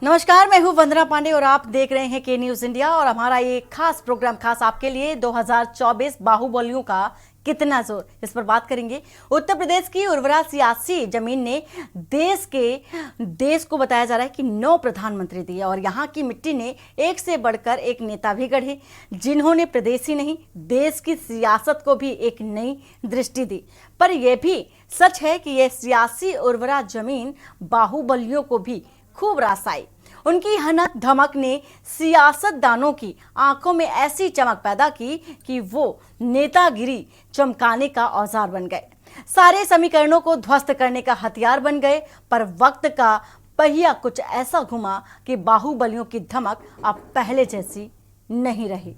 नमस्कार, मैं हूं वंदना पांडे और आप देख रहे हैं के न्यूज इंडिया। और हमारा ये खास प्रोग्राम खास आपके लिए 2024 बाहुबलियों का कितना जोर, इस पर बात करेंगे। उत्तर प्रदेश की उर्वरा सियासी जमीन ने देश को बताया जा रहा है कि 9 प्रधानमंत्री दिए और यहाँ की मिट्टी ने एक से बढ़कर एक नेता भी गढ़े, जिन्होंने प्रदेश ही नहीं देश की सियासत को भी एक नई दृष्टि दी। पर यह भी सच है कि यह सियासी उर्वरा जमीन बाहुबलियों को भी खूब रास आई। उनकी हनक धमक ने सियासतदानों की आंखों में ऐसी चमक पैदा की कि वो नेतागिरी चमकाने का औजार बन गए, सारे समीकरणों को ध्वस्त करने का हथियार बन गए। पर वक्त का पहिया कुछ ऐसा घुमा कि बाहुबलियों की धमक अब पहले जैसी नहीं रही।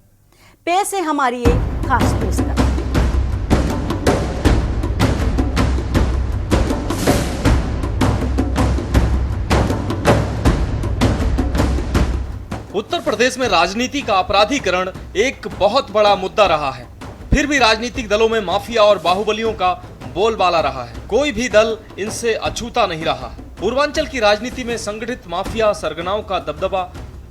पेश है हमारी ये खास पेशकश। उत्तर प्रदेश में राजनीति का अपराधीकरण एक बहुत बड़ा मुद्दा रहा है। फिर भी राजनीतिक दलों में माफिया और बाहुबलियों का बोलबाला रहा है। कोई भी दल इनसे अछूता नहीं रहा। पूर्वांचल की राजनीति में संगठित माफिया सरगनाओं का दबदबा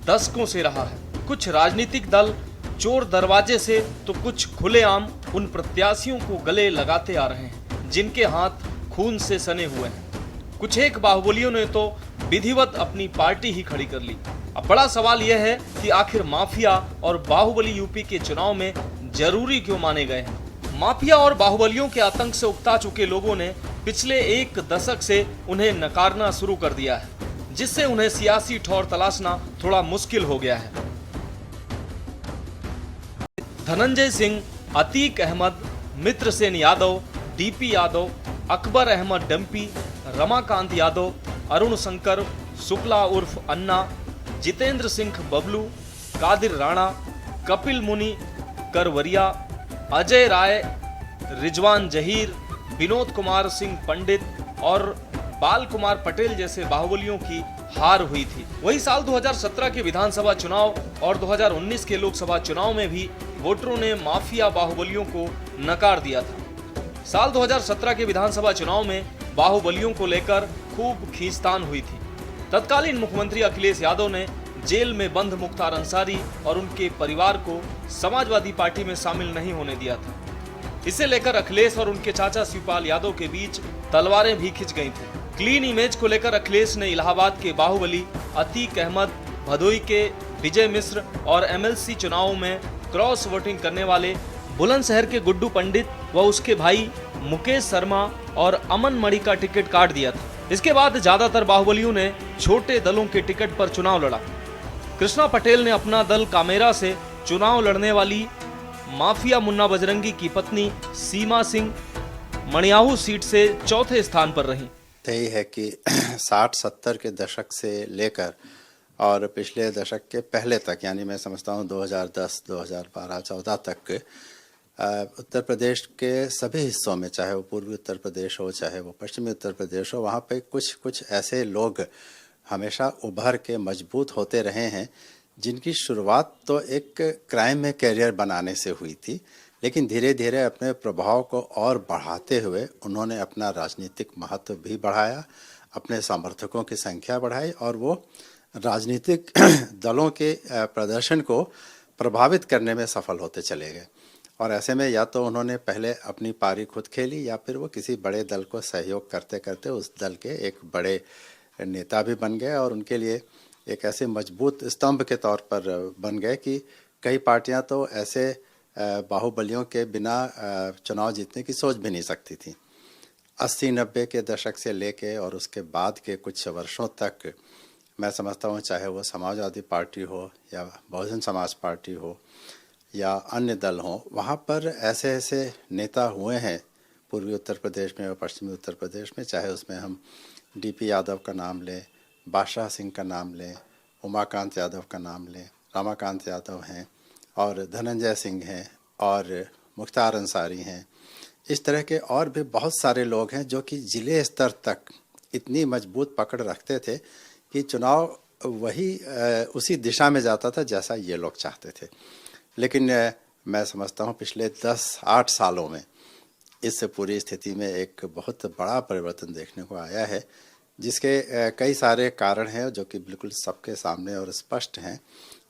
दशकों से रहा है। कुछ राजनीतिक दल चोर दरवाजे से तो कुछ खुलेआम उन प्रत्याशियों को गले लगाते आ रहे हैं जिनके हाथ खून से सने हुए हैं। कुछ एक बाहुबलियों ने तो विधिवत अपनी पार्टी ही खड़ी कर ली। अब बड़ा सवाल यह है कि आखिर माफिया और बाहुबली यूपी के चुनाव में जरूरी क्यों माने गए हैं। माफिया और बाहुबलियों के आतंक से उकता चुके लोगों ने पिछले एक दशक से उन्हें नकारना शुरू कर दिया है, जिससे उन्हें सियासी ठौर तलाशना थोड़ा मुश्किल हो गया है। धनंजय सिंह, अतीक अहमद, मित्रसेन यादव, डीपी यादव, अकबर अहमद डंपी, रमाकांत यादव, अरुण शंकर शुक्ला उर्फ अन्ना, जितेंद्र सिंह बबलू, कादिर राणा, कपिल मुनि करवरिया, अजय राय, रिजवान जहीर, विनोद कुमार सिंह पंडित और बाल कुमार पटेल जैसे बाहुबलियों की हार हुई थी। वही साल 2017 के विधानसभा चुनाव और 2019 के लोकसभा चुनाव में भी वोटरों ने माफिया बाहुबलियों को नकार दिया था। साल 2017 के विधानसभा चुनाव में बाहुबलियों को लेकर खूब खींचतान हुई थी। तत्कालीन मुख्यमंत्री अखिलेश यादव ने जेल में बंद मुख्तार अंसारी और उनके परिवार को समाजवादी पार्टी में शामिल नहीं होने दिया था। इसे लेकर अखिलेश और उनके चाचा शिवपाल यादव के बीच तलवारें भी खिंच गई थी। क्लीन इमेज को लेकर अखिलेश ने इलाहाबाद के बाहुबली अतीक अहमद, भदोई के विजय मिश्र और एमएलसी चुनावों में क्रॉस वोटिंग करने वाले बुलंदशहर के गुड्डू पंडित व उसके भाई मुकेश शर्मा और अमन मणि का टिकट काट दिया था। इसके बाद ज्यादातर बाहुबलियों ने छोटे दलों के टिकट पर चुनाव लड़ा। कृष्णा पटेल ने अपना दल कामेरा से चुनाव लड़ने वाली माफिया मुन्ना बजरंगी की पत्नी सीमा सिंह मणियाहू सीट से चौथे स्थान पर रही। यही है कि 60-70 के दशक से लेकर और पिछले दशक के पहले तक, यानी मैं समझता हूँ 2010, 2012, 14 तक उत्तर प्रदेश के सभी हिस्सों में, चाहे वो पूर्वी उत्तर प्रदेश हो चाहे वो पश्चिमी उत्तर प्रदेश हो, वहाँ पे कुछ ऐसे लोग हमेशा उभर के मजबूत होते रहे हैं जिनकी शुरुआत तो एक क्राइम में कैरियर बनाने से हुई थी, लेकिन धीरे धीरे अपने प्रभाव को और बढ़ाते हुए उन्होंने अपना राजनीतिक महत्व भी बढ़ाया, अपने समर्थकों की संख्या बढ़ाई और वो राजनीतिक दलों के प्रदर्शन को प्रभावित करने में सफल होते चले गए। और ऐसे में या तो उन्होंने पहले अपनी पारी खुद खेली या फिर वो किसी बड़े दल को सहयोग करते करते उस दल के एक बड़े नेता भी बन गए और उनके लिए एक ऐसे मजबूत स्तंभ के तौर पर बन गए कि कई पार्टियां तो ऐसे बाहुबलियों के बिना चुनाव जीतने की सोच भी नहीं सकती थी। 80-90 के दशक से लेके और उसके बाद के कुछ वर्षों तक मैं समझता हूँ, चाहे वो समाजवादी पार्टी हो या बहुजन समाज पार्टी हो या अन्य दल हों, वहाँ पर ऐसे ऐसे नेता हुए हैं पूर्वी उत्तर प्रदेश में और पश्चिमी उत्तर प्रदेश में, चाहे उसमें हम डीपी यादव का नाम लें, बादशाह सिंह का नाम लें, उमाकांत यादव का नाम लें, रमाकांत यादव हैं और धनंजय सिंह हैं और मुख्तार अंसारी हैं। इस तरह के और भी बहुत सारे लोग हैं जो कि जिले स्तर तक इतनी मजबूत पकड़ रखते थे कि चुनाव वही उसी दिशा में जाता था जैसा ये लोग चाहते थे। लेकिन मैं समझता हूँ पिछले 10-8 सालों में इस पूरी स्थिति में एक बहुत बड़ा परिवर्तन देखने को आया है जिसके कई सारे कारण हैं जो कि बिल्कुल सबके सामने और स्पष्ट हैं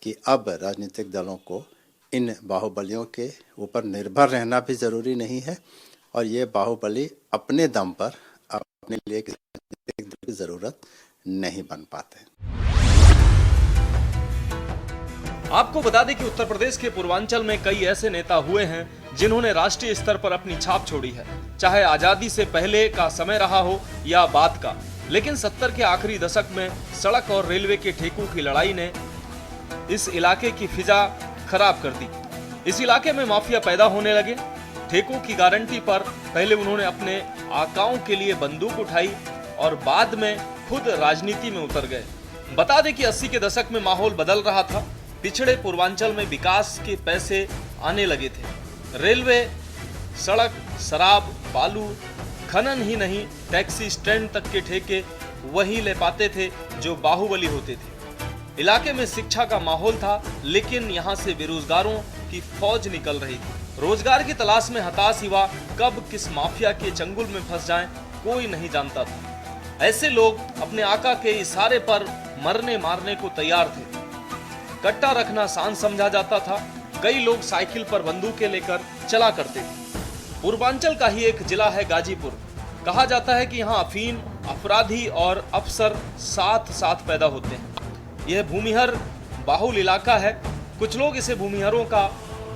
कि अब राजनीतिक दलों को इन बाहुबलियों के ऊपर निर्भर रहना भी ज़रूरी नहीं है और ये बाहुबली अपने दम पर अपने लिए किसी की ज़रूरत नहीं बन पाते। आपको बता दें कि उत्तर प्रदेश के पूर्वांचल में कई ऐसे नेता हुए हैं जिन्होंने राष्ट्रीय स्तर पर अपनी छाप छोड़ी है, चाहे आजादी से पहले का समय रहा हो या बाद का। लेकिन 70 के आखिरी दशक में सड़क और रेलवे के ठेकों की लड़ाई ने इस इलाके की फिजा खराब कर दी। इस इलाके में माफिया पैदा होने लगे। ठेकों की गारंटी पर पहले उन्होंने अपने आकाओं के लिए बंदूक उठाई और बाद में खुद राजनीति में उतर गए। बता दें कि 80 के दशक में माहौल बदल रहा था। पिछड़े पूर्वांचल में विकास के पैसे आने लगे थे। रेलवे, सड़क, शराब, बालू, खनन ही नहीं, टैक्सी स्टैंड तक के ठेके वही ले पाते थे जो बाहुबली होते थे। इलाके में शिक्षा का माहौल था, लेकिन यहाँ से बेरोजगारों की फौज निकल रही थी। रोजगार की तलाश में हताश युवा कब किस माफिया के चंगुल में फंस जाएं, कोई नहीं जानता था। ऐसे लोग अपने आका के इशारे पर मरने मारने को तैयार थे। कट्टा रखना शान समझा जाता था। कई लोग साइकिल पर बंदूकें लेकर चला करते थे। पूर्वांचल का ही एक जिला है गाजीपुर। कहा जाता है कि यहाँ अफीम, अपराधी और अफसर साथ साथ पैदा होते हैं। यह भूमिहर बाहुल इलाका है। कुछ लोग इसे भूमिहरों का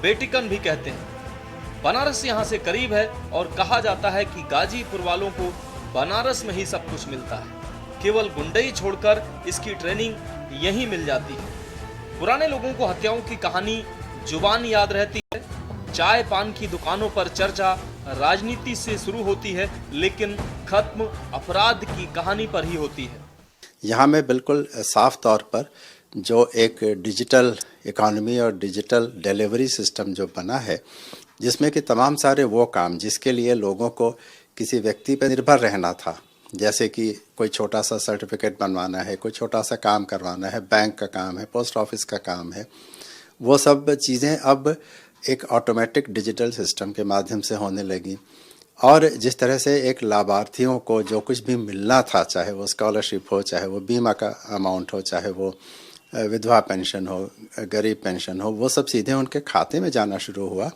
बेटिकन भी कहते हैं। बनारस यहाँ से करीब है और कहा जाता है कि गाजीपुर वालों को बनारस में ही सब कुछ मिलता है। केवल गुंडई छोड़कर इसकी ट्रेनिंग यहीं मिल जाती है। पुराने लोगों को हत्याओं की कहानी जुबान याद रहती है। चाय पान की दुकानों पर चर्चा राजनीति से शुरू होती है, लेकिन खत्म अपराध की कहानी पर ही होती है। यहाँ में बिल्कुल साफ तौर पर जो एक डिजिटल इकोनॉमी और डिजिटल डिलीवरी सिस्टम जो बना है, जिसमें कि तमाम सारे वो काम जिसके लिए लोगों को किसी व्यक्ति पर निर्भर रहना था, जैसे कि कोई छोटा सा सर्टिफिकेट बनवाना है, कोई छोटा सा काम करवाना है, बैंक का काम है, पोस्ट ऑफिस का काम है, वो सब चीज़ें अब एक ऑटोमेटिक डिजिटल सिस्टम के माध्यम से होने लगी। और जिस तरह से एक लाभार्थियों को जो कुछ भी मिलना था, चाहे वो स्कॉलरशिप हो, चाहे वो बीमा का अमाउंट हो, चाहे वो विधवा पेंशन हो, गरीब पेंशन हो, वो सब सीधे उनके खाते में जाना शुरू हुआ।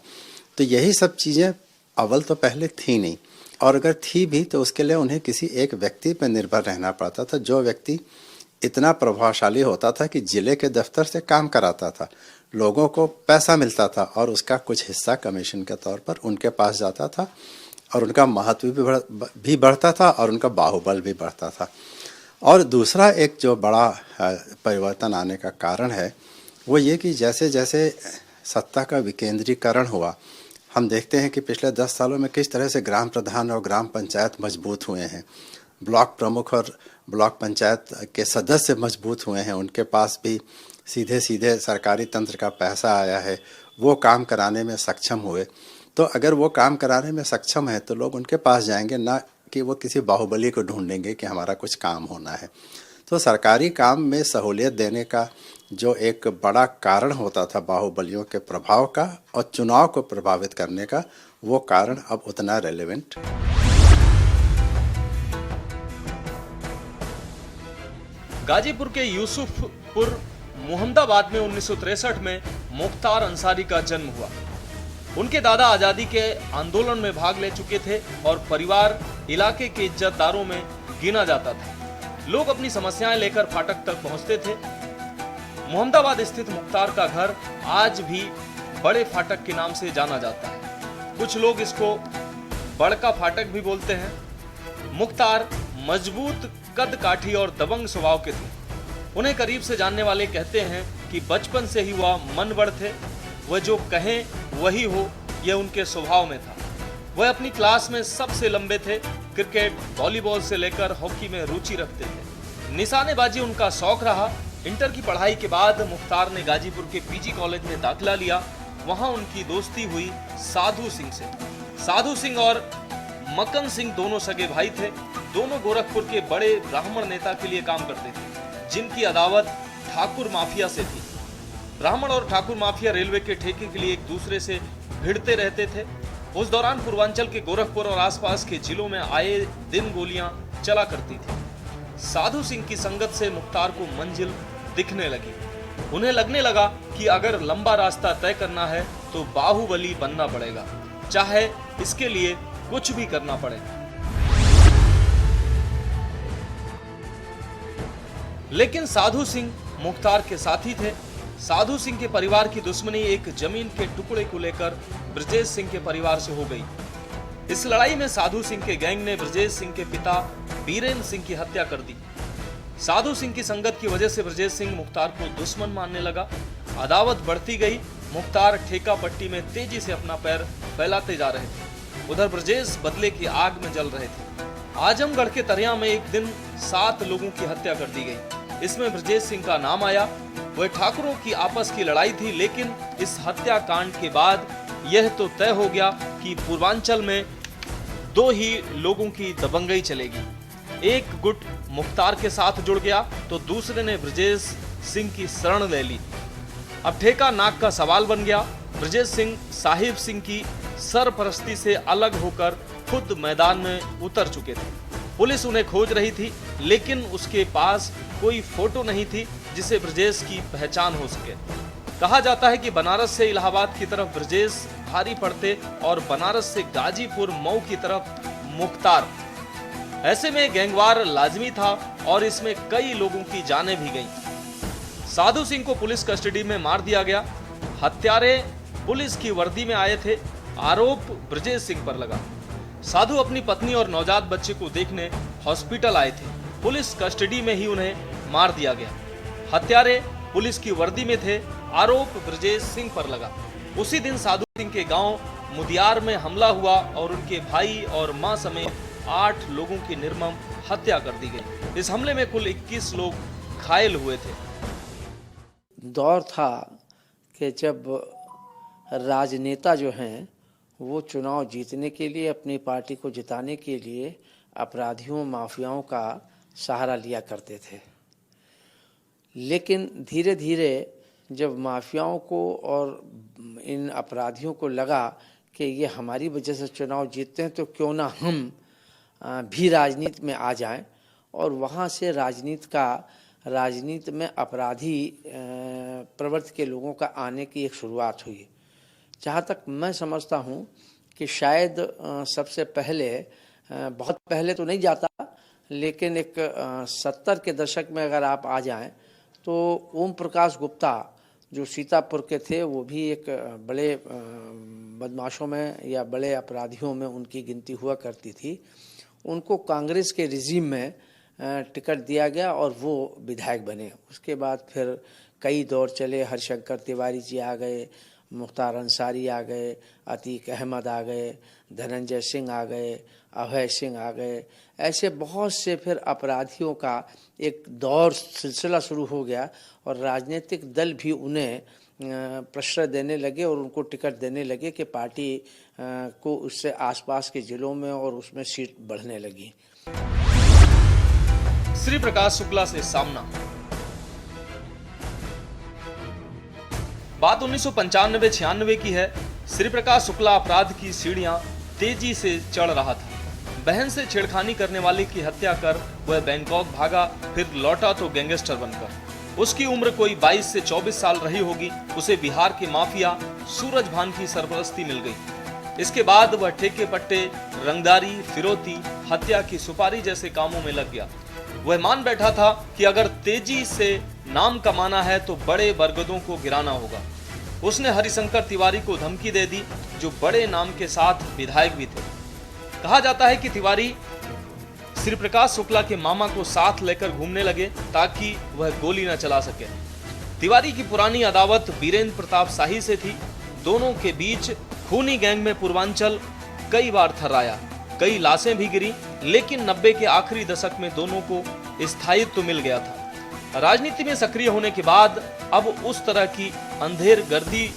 तो यही सब चीज़ें अव्वल तो पहले थी नहीं, और अगर थी भी तो उसके लिए उन्हें किसी एक व्यक्ति पर निर्भर रहना पड़ता था, जो व्यक्ति इतना प्रभावशाली होता था कि जिले के दफ्तर से काम कराता था, लोगों को पैसा मिलता था और उसका कुछ हिस्सा कमीशन के तौर पर उनके पास जाता था और उनका महत्व भी बढ़ता था और उनका बाहुबल भी बढ़ता था। और दूसरा एक जो बड़ा परिवर्तन आने का कारण है वो ये कि जैसे जैसे सत्ता का विकेंद्रीकरण हुआ, हम देखते हैं कि पिछले 10 सालों में किस तरह से ग्राम प्रधान और ग्राम पंचायत मजबूत हुए हैं। ब्लॉक प्रमुख और ब्लॉक पंचायत के सदस्य मजबूत हुए हैं, उनके पास भी सीधे सीधे सरकारी तंत्र का पैसा आया है, वो काम कराने में सक्षम हुए। तो अगर वो काम कराने में सक्षम है तो लोग उनके पास जाएंगे, ना कि वो किसी बाहुबली को ढूंढेंगे कि हमारा कुछ काम होना है। तो सरकारी काम में सहूलियत देने का जो एक बड़ा कारण होता था बाहुबलियों के प्रभाव का और चुनाव को प्रभावित करने का, वो कारण अब उतना रेलेवेंट। गाजीपुर के यूसुफपुर मोहम्मदाबाद में 1963 में मुख्तार अंसारी का जन्म हुआ। उनके दादा आज़ादी के आंदोलन में भाग ले चुके थे और परिवार इलाके के इज्जतदारों में गिना जाता था। लोग अपनी समस्याएं लेकर फाटक तक पहुंचते थे। मोहम्मदाबाद स्थित मुख्तार का घर आज भी बड़े फाटक के नाम से जाना जाता है। कुछ लोग इसको बड़का फाटक भी बोलते हैं। मुख्तार मजबूत कद काठी और दबंग स्वभाव के थे। उन्हें करीब से जानने वाले कहते हैं कि बचपन से ही वह मनबड़ थे। वह जो कहें वही हो, यह उनके स्वभाव में था। वह अपनी क्लास में सबसे लंबे थे। क्रिकेट, वॉलीबॉल से लेकर हॉकी में रुचि रखते थे। निशानेबाजी उनका शौक रहा। इंटर की पढ़ाई के बाद मुख्तार ने गाजीपुर के पीजी कॉलेज में दाखिला लिया। वहां उनकी दोस्ती हुई साधु सिंह से। साधु सिंह और मकन सिंह दोनों सगे भाई थे। दोनों गोरखपुर के बड़े ब्राह्मण नेता के लिए काम करते थे, जिनकी अदावत ठाकुर माफिया से थी। ब्राह्मण और ठाकुर माफिया रेलवे के ठेके के लिए एक दूसरे से भिड़ते रहते थे। उस दौरान पूर्वांचल के गोरखपुर और आसपास के जिलों में आए दिन गोलियां चला करती थी। साधु सिंह की संगत से मुख्तार को मंजिल दिखने लगी। उन्हें लगने लगा कि अगर लंबा रास्ता तय करना है तो बाहुबली बनना पड़ेगा, चाहे इसके लिए कुछ भी करना पड़े। लेकिन साधु सिंह मुख्तार के साथी थे। साधु सिंह के परिवार की दुश्मनी एक जमीन के टुकड़े को लेकर ब्रजेश सिंह के परिवार से हो गई। इस लड़ाई में साधु सिंह के गैंग ने ब्रजेश सिंह के पिता बीरेंद्र सिंह की हत्या कर दी। साधु सिंह की संगत की वजह से ब्रजेश सिंह मुख्तार को दुश्मन मानने लगा। अदावत बढ़ती गई। मुख्तार ठेका पट्टी में तेजी से अपना पैर फैलाते जा रहे थे। उधर ब्रजेश बदले की आग में जल रहे थे। आजमगढ़ के तरिया में एक दिन 7 लोगों की हत्या कर दी गई। इसमें ब्रजेश सिंह का नाम आया। वह ठाकुरों की आपस की लड़ाई थी, लेकिन इस हत्याकांड के बाद यह तो तय हो गया कि पूर्वांचल में 2 ही लोगों की दबंगई चलेगी। एक गुट मुख्तार के साथ जुड़ गया तो दूसरे ने ब्रजेश सिंह की शरण ले ली। अब ठेका नाक का सवाल बन गया। ब्रजेश सिंह साहिब सिंह की सरपरस्ती से अलग होकर खुद मैदान में उतर चुके थे। पुलिस उन्हें खोज रही थी, लेकिन उसके पास कोई फोटो नहीं थी जिसे ब्रजेश की पहचान हो सके। कहा जाता है कि बनारस से इलाहाबाद की तरफ ब्रजेश भारी पड़ते और बनारस से गाजीपुर मऊ की तरफ मुख्तार। ऐसे में गैंगवार लाजमी था और इसमें कई लोगों की जानें भी गईं। साधु सिंह को पुलिस कस्टडी में मार दिया गया। हत्यारे पुलिस की वर्दी में आए थे। आरोप ब्रजेश सिंह पर लगा। साधु अपनी पत्नी और नवजात बच्चे को देखने हॉस्पिटल आए थे। पुलिस कस्टडी में ही उन्हें मार दिया गया। हत्यारे पुलिस की वर्दी में थे। आरोप ब्रजेश सिंह पर लगा। उसी दिन साधु सिंह के गांव मुदियार में हमला हुआ और उनके भाई और मां समेत 8 लोगों की निर्मम हत्या कर दी गई। इस हमले में कुल 21 लोग घायल हुए थे। दौर था कि जब राजनेता जो हैं वो चुनाव जीतने के लिए, अपनी पार्टी को जिताने के लिए अपराधियों माफियाओं का सहारा लिया करते थे। लेकिन धीरे धीरे जब माफियाओं को और इन अपराधियों को लगा कि ये हमारी वजह से चुनाव जीतते हैं तो क्यों ना हम भी राजनीति में आ जाएं, और वहाँ से राजनीति में अपराधी प्रवृत्ति के लोगों का आने की एक शुरुआत हुई। जहाँ तक मैं समझता हूँ कि शायद सबसे पहले, बहुत पहले तो नहीं जाता, लेकिन एक 70 के दशक में अगर आप आ जाएं तो ओम प्रकाश गुप्ता जो सीतापुर के थे, वो भी एक बड़े बदमाशों में या बड़े अपराधियों में उनकी गिनती हुआ करती थी। उनको कांग्रेस के रिजीम में टिकट दिया गया और वो विधायक बने। उसके बाद फिर कई दौर चले। हरिशंकर तिवारी जी आ गए, मुख्तार अंसारी आ गए, अतीक अहमद आ गए, धनंजय सिंह आ गए, अभय सिंह आ गए। ऐसे बहुत से फिर अपराधियों का एक दौर सिलसिला शुरू हो गया और राजनीतिक दल भी उन्हें प्रश्रय देने लगे और उनको टिकट देने लगे कि पार्टी को उससे आसपास के जिलों में और उसमें सीट बढ़ने लगी। श्री प्रकाश शुक्ला से सामना। बात 1995-96 की है। श्री प्रकाश शुक्ला अपराध की सीढ़ियां तेजी से चढ़ रहा था। बहन से छेड़खानी करने वाले की हत्या कर वह बैंकॉक भागा, फिर लौटा तो गैंगस्टर बनकर। उसकी उम्र कोई 22 से 24 साल रही होगी। उसे बिहार के माफिया सूरज भान की सरपरस्ती मिल गई। इसके बाद वह ठेके पट्टे, रंगदारी, फिरौती, हत्या की सुपारी जैसे कामों में लग गया। वह मान बैठा था कि अगर तेजी से नाम कमाना है तो बड़े बरगदों को गिराना होगा। उसने हरिशंकर तिवारी को धमकी दे दी, जो बड़े नाम के साथ विधायक भी थे। कहा जाता है कि तिवारी श्री प्रकाश शुक्ला के मामा को साथ लेकर घूमने लगे ताकि वह गोली न चला सके। तिवारी की पुरानी अदावत बीरेंद्र प्रताप शाही से थी। दोनों के बीच खूनी गैंग में पूर्वांचल कई बार थर्राया, कई लाशें भी गिरी, लेकिन 90 के आखिरी दशक में दोनों को स्थायित्व मिल गया था। राजनीति में सक्रिय होने के बाद अब उस तरह की अंधेर गर्दी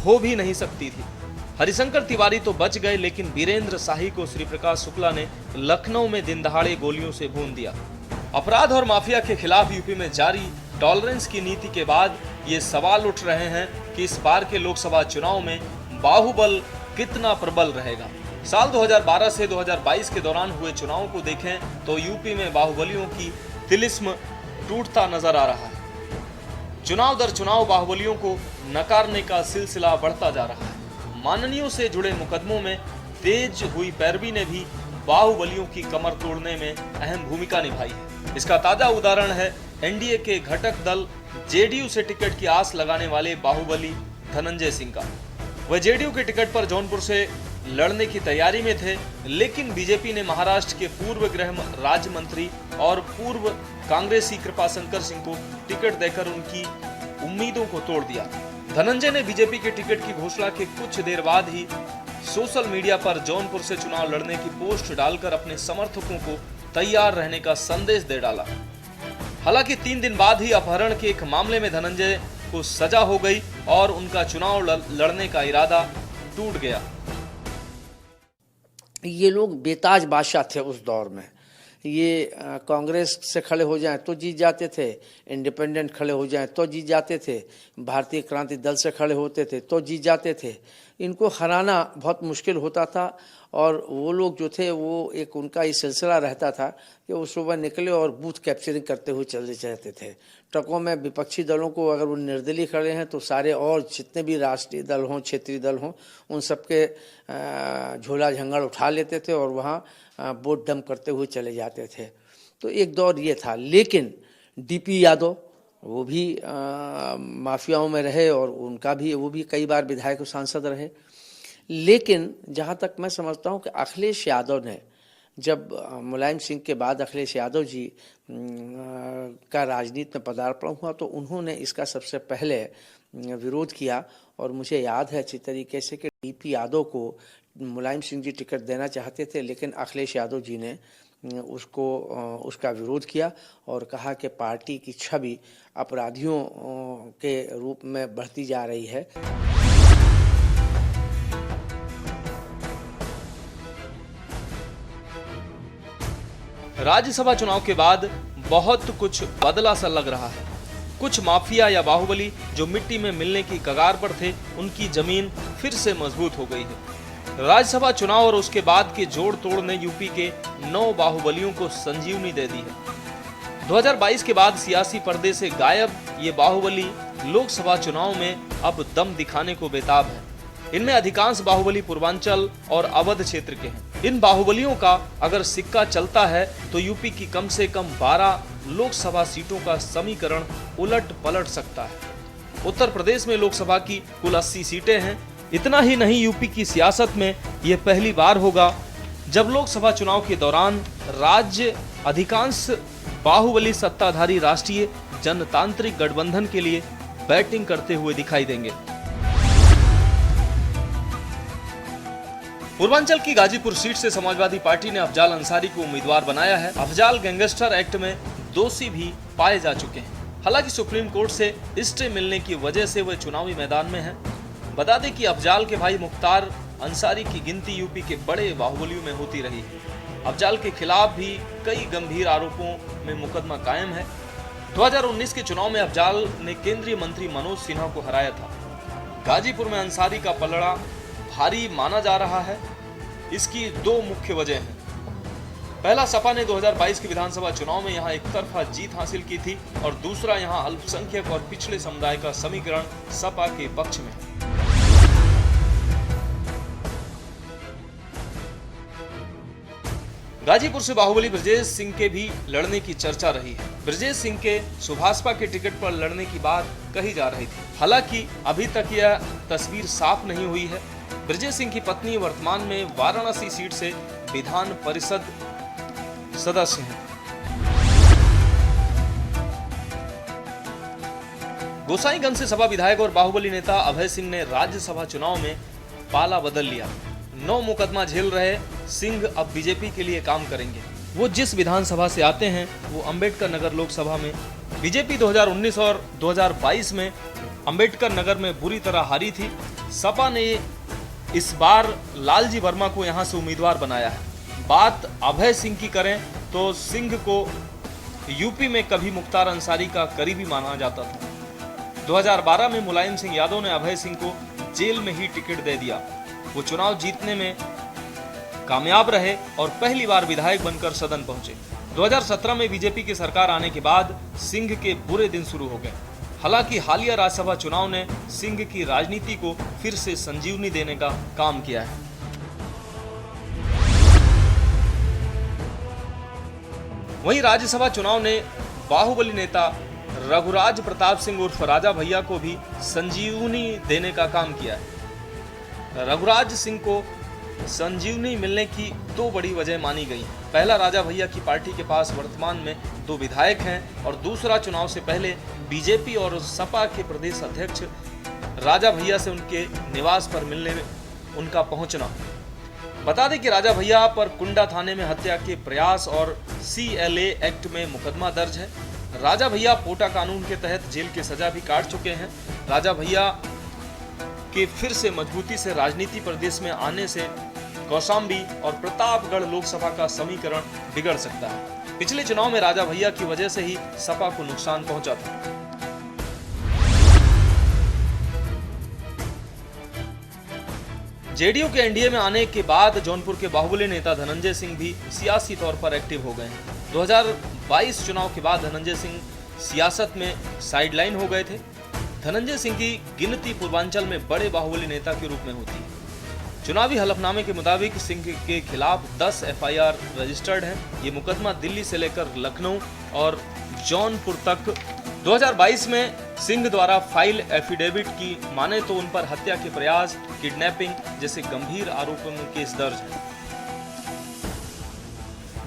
हो भी नहीं सकती थी। हरिशंकर तिवारी तो बच गए, लेकिन बीरेंद्र शाही को श्री प्रकाश शुक्ला ने लखनऊ में दिन दहाड़े गोलियों से भून दिया। अपराध और माफिया के खिलाफ यूपी में जारी टॉलरेंस की नीति के बाद ये सवाल उठ रहे हैं कि इस बार के लोकसभा चुनाव में बाहुबल कितना प्रबल रहेगा। साल 2012 से 2022 के दौरान हुए चुनावों को देखें तो यूपी में बाहुबलियों की तिलिस्म टूटता नजर आ रहा है। चुनाव दर चुनाव बाहुबलियों को नकारने का सिलसिला बढ़ता जा रहा है। माननीयों से जुड़े मुकदमों में तेज हुई पैरवी ने भी बाहुबलियों की कमर तोड़ने में अहम भूमिका निभाई है। इसका ताजा उदाहरण है एनडीए के घटक दल जेडीयू से टिकट की आस लगाने वाले बाहुबली धनंजय सिंह का। वह जेडीयू के टिकट पर जौनपुर से लड़ने की तैयारी में थे, लेकिन बीजेपी ने महाराष्ट्र के पूर्व गृह राज्य मंत्री और पूर्व कांग्रेसी कृपाशंकर सिंह को टिकट देकर उनकी उम्मीदों को तोड़ दिया। धनंजय ने बीजेपी के टिकट की घोषणा के कुछ देर बाद ही सोशल मीडिया पर जौनपुर से चुनाव लड़ने की पोस्ट डालकर अपने समर्थकों को तैयार रहने का संदेश दे डाला। हालांकि 3 दिन बाद ही अपहरण के एक मामले में धनंजय को सजा हो गई और उनका चुनाव लड़ने का इरादा टूट गया। ये लोग बेताज बादशाह थे उस दौर में। ये कांग्रेस से खड़े हो जाएं तो जीत जाते थे, इंडिपेंडेंट खड़े हो जाएं तो जीत जाते थे, भारतीय क्रांति दल से खड़े होते थे तो जीत जाते थे। इनको हराना बहुत मुश्किल होता था और वो लोग जो थे वो एक उनका ये सिलसिला रहता था कि वो सुबह निकले और बूथ कैप्चरिंग करते हुए चले जाते थे। ट्रकों में विपक्षी दलों को अगर वो निर्दलीय खड़े हैं तो सारे और जितने भी राष्ट्रीय दल हों, क्षेत्रीय दल हों, उन सबके झोला झंगड़ उठा लेते थे और वहाँ वोट डंप करते हुए चले जाते थे। तो एक दौर ये था। लेकिन डीपी यादव वो भी माफियाओं में रहे और उनका भी वो भी कई बार विधायक और सांसद रहे। लेकिन जहाँ तक मैं समझता हूँ कि अखिलेश यादव ने जब मुलायम सिंह के बाद अखिलेश यादव जी का राजनीति में पदार्पण हुआ तो उन्होंने इसका सबसे पहले विरोध किया। और मुझे याद है अच्छी तरीके से कि डीपी यादव को मुलायम सिंह जी टिकट देना चाहते थे, लेकिन अखिलेश यादव जी ने उसका विरोध किया और कहा कि पार्टी की छवि अपराधियों के रूप में बढ़ती जा रही है। राज्यसभा चुनाव के बाद बहुत कुछ बदला सा लग रहा है। कुछ माफिया या बाहुबली जो मिट्टी में मिलने की कगार पर थे, उनकी जमीन फिर से मजबूत हो गई है। राज्यसभा चुनाव और उसके बाद के जोड़ तोड़ ने यूपी के 9 बाहुबलियों को संजीवनी दे दी है। 2022 के बाद सियासी पर्दे से गायब ये बाहुबली लोकसभा चुनाव में अब दम दिखाने को बेताब है। इनमें अधिकांश बाहुबली पूर्वांचल और अवध क्षेत्र के हैं। इन बाहुबलियों का अगर सिक्का चलता है तो यूपी की कम से कम 12 लोकसभा सीटों का समीकरण उलट पलट सकता है। उत्तर प्रदेश में लोकसभा की कुल 80 सीटें हैं। इतना ही नहीं, यूपी की सियासत में यह पहली बार होगा जब लोकसभा चुनाव के दौरान राज्य अधिकांश बाहुबली सत्ताधारी राष्ट्रीय जनतांत्रिक गठबंधन के लिए बैटिंग करते हुए दिखाई देंगे। पूर्वांचल की गाजीपुर सीट से समाजवादी पार्टी ने अफजाल अंसारी को उम्मीदवार बनाया है। अफजाल गैंगस्टर एक्ट में दोषी भी पाए जा चुके हैं। हालांकि सुप्रीम कोर्ट से स्टे मिलने की वजह से वे चुनावी मैदान में हैं। बता दें कि अफजाल के भाई मुख्तार अंसारी की गिनती यूपी के बड़े बाहुबलियों में होती रही है। अफजाल के खिलाफ भी कई गंभीर आरोपों में मुकदमा कायम है। 2019 के चुनाव में अफजाल ने केंद्रीय मंत्री मनोज सिन्हा को हराया था। गाजीपुर में अंसारी का पलड़ा भारी माना जा रहा है। इसकी 2 मुख्य वजह हैं। पहला, सपा ने 2022 के विधानसभा चुनाव में यहां एक तरफा जीत हासिल की थी और दूसरा, यहां अल्पसंख्यक और पिछड़े समुदाय का समीकरण सपा के पक्ष में है। गाजीपुर से बाहुबली ब्रजेश सिंह के भी लड़ने की चर्चा रही है। ब्रजेश सिंह के सुभाषपा के टिकट पर लड़ने की बात कही जा रही थी। हालांकि अभी तक यह तस्वीर साफ नहीं हुई है। ब्रजेश सिंह की पत्नी वर्तमान में वाराणसी सीट से विधान परिषद सदस्य हैं। गोसाईगंज से सपा विधायक और बाहुबली नेता अभय सिंह ने राज्यसभा चुनाव में पाला बदल लिया। 9 मुकदमा झेल रहे सिंह अब बीजेपी के लिए काम करेंगे। वो जिस विधानसभा से आते हैं वो अंबेडकर नगर लोकसभा में। बीजेपी 2019 और 2022 में अंबेडकर नगर में बुरी तरह हारी थी। सपा ने इस बार लालजी वर्मा को यहां से उम्मीदवार बनाया है। बात अभय सिंह की करें तो सिंह को यूपी में कभी मुख्तार अंसारी का करीबी माना जाता था। 2012 में मुलायम सिंह यादव ने अभय सिंह को जेल में ही टिकट दे दिया। वो चुनाव जीतने में कामयाब रहे और पहली बार विधायक बनकर सदन पहुंचे। 2017 में बीजेपी की सरकार आने के बाद सिंह के बुरे दिन शुरू हो गए। हालांकि हालिया राज्यसभा चुनाव ने सिंह की राजनीति को फिर से संजीवनी देने का काम किया है। वहीं राज्यसभा चुनाव ने बाहुबली नेता रघुराज प्रताप सिंह उर्फ राजा भैया को भी संजीवनी देने का काम किया है। रघुराज सिंह को संजीवनी मिलने की दो बड़ी वजह मानी गई हैं। पहला, राजा भैया की पार्टी के पास वर्तमान में 2 विधायक हैं और दूसरा, चुनाव से पहले बीजेपी और सपा के प्रदेश अध्यक्ष राजा भैया से उनके निवास पर मिलने में उनका पहुंचना। बता दें कि राजा भैया पर कुंडा थाने में हत्या के प्रयास और CLA एक्ट में मुकदमा दर्ज है। राजा भैया पोटा कानून के तहत जेल की सजा भी काट चुके हैं। राजा भैया के फिर से मजबूती से राजनीति प्रदेश में आने से कौशाम्बी और प्रतापगढ़ लोकसभा का समीकरण बिगड़ सकता है। पिछले चुनाव में राजा भैया की वजह से ही सपा को नुकसान पहुंचा था। जेडीयू के एनडीए में आने के बाद जौनपुर के बाहुबली नेता धनंजय सिंह भी सियासी तौर पर एक्टिव हो गए हैं। 2022 चुनाव के बाद धनंजय सिंह सियासत में साइडलाइन हो गए थे। धनंजय सिंह की गिनती पूर्वांचल में बड़े बाहुबली नेता के रूप में होती है। चुनावी हलफनामे के मुताबिक सिंह के खिलाफ 10 FIR रजिस्टर्ड है। ये मुकदमा दिल्ली से लेकर लखनऊ और जौनपुर तक 2022 में सिंह द्वारा फाइल एफिडेविट की माने तो उन पर हत्या के प्रयास, किडनैपिंग जैसे गंभीर आरोपों में केस दर्ज है।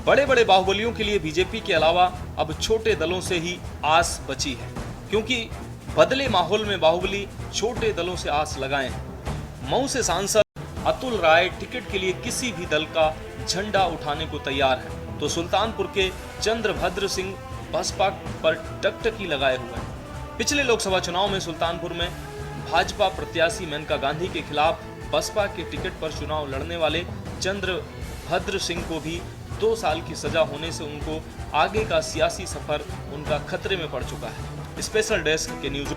बड़े बड़े बाहुबलियों के लिए बीजेपी के अलावा अब छोटे दलों से ही आस बची है, क्योंकि बदले माहौल में बाहुबली छोटे दलों से आस लगाए हैं। मऊ से सांसद अतुल राय टिकट के लिए किसी भी दल का झंडा उठाने को तैयार है, तो सुल्तानपुर के चंद्रभद्र सिंह बसपा पर टकटकी लगाए हुए हैं। पिछले लोकसभा चुनाव में सुल्तानपुर में भाजपा प्रत्याशी मेनका गांधी के खिलाफ बसपा के टिकट पर चुनाव लड़ने वाले चंद्रभद्र सिंह को भी 2 साल की सजा होने से उनको आगे का सियासी सफर उनका खतरे में पड़ चुका है। स्पेशल डेस्क के न्यूज।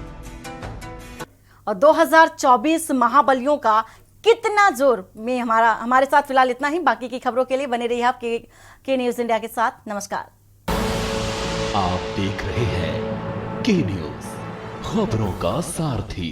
और 2024 महाबलियों का कितना जोर में हमारे साथ फिलहाल इतना ही। बाकी की खबरों के लिए बने रहिए आप के न्यूज इंडिया के साथ। नमस्कार। आप देख रहे हैं के न्यूज, खबरों का सारथी।